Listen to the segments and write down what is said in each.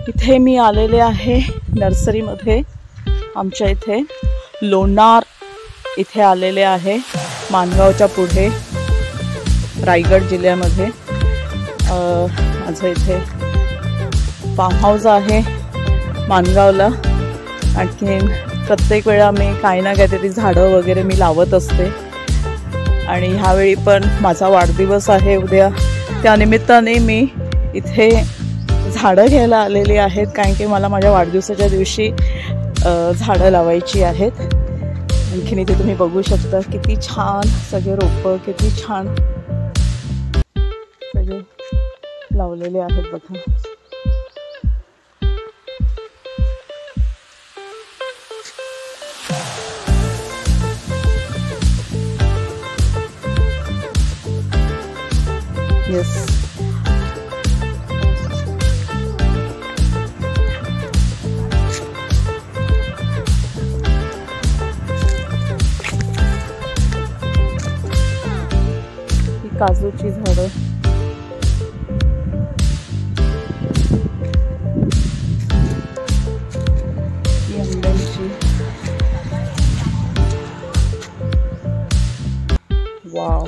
इथे मी आलेले आहे नर्सरीमध्ये, आमच्या इथे लोणार इथे आलेले आहे, माणगावच्या पुढे रायगड जिल्ह्यामध्ये। माझं इथे फार्म हाऊस आहे माणगावला। आणखीन प्रत्येक वेळा मी काही ना काहीतरी झाडं वगैरे मी लावत असते आणि ह्यावेळी पण माझा वाढदिवस आहे उद्या, त्यानिमित्ताने मी इथे झाडं घ्यायला आलेली आहेत, कारण की मला माझ्या वाढदिवसाच्या दिवशी झाडं लावायची आहेत। आणखीन इथे तुम्ही बघू शकता किती छान सगळे रोपं, किती छान सगळे लावलेले आहेत बघा। येस, ही काजूची झाडं, ही आंब्याची, वाव,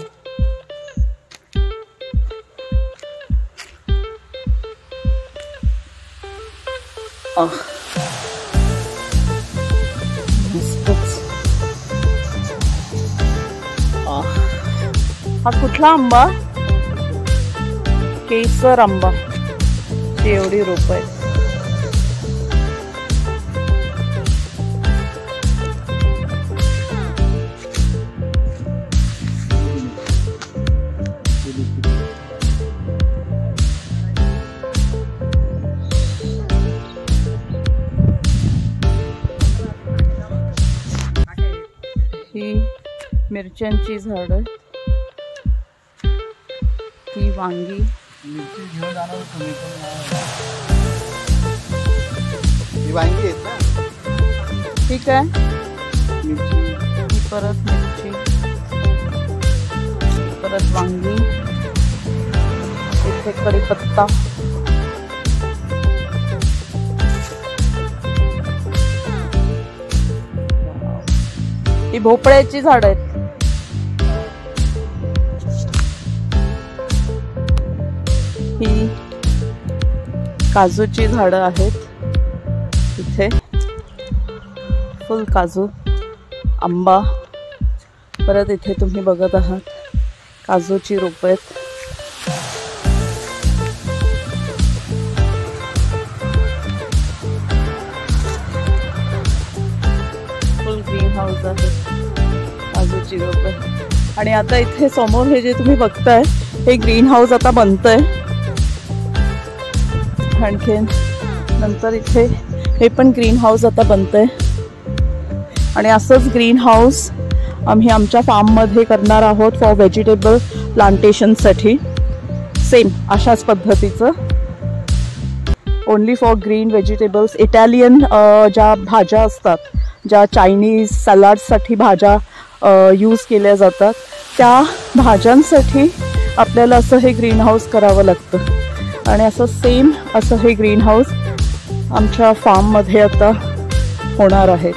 हा कुठला आंबा? केसर आंबा, एवढी रोप आहेत। ही मिरच्यांची झाड, ही वांगी, मिरची घेऊन जाणार तुम्ही पण, ही वांगी आहेत ना? ठीक आहे, मिरची, ही परत मिरची, परत वांगी, इथे कढीपत्ता, ही भोपळ्याची झाड आहेत। ही काजूची झाडं आहेत, इथे फुल काजू, आंबा, परत इथे तुम्ही बघत आहात काजूची रोप आहेत। फुल ग्रीन हाऊस आहे, काजूची रोप। आणि आता इथे समोर हे जे तुम्ही बघताय हे ग्रीन हाऊस आता बनतंय। आणखीन नंतर इथे हे पण ग्रीन हाऊस आता बनतंय आणि असंच ग्रीन हाऊस आम्ही आमच्या फार्ममध्ये करणार आहोत फॉर व्हेजिटेबल प्लांटेशनसाठी। सेम अशाच पद्धतीचं, only for green vegetables. Italian ज्या भाज्या असतात, ज्या चायनीज सलाडसाठी भाज्या यूज केल्या जातात, त्या भाज्यांसाठी आपल्याला असं हे ग्रीन हाऊस करावं लागतं। आणि असं सेम असं हे ग्रीन हाऊस आमच्या फार्ममध्ये आता होणार आहे।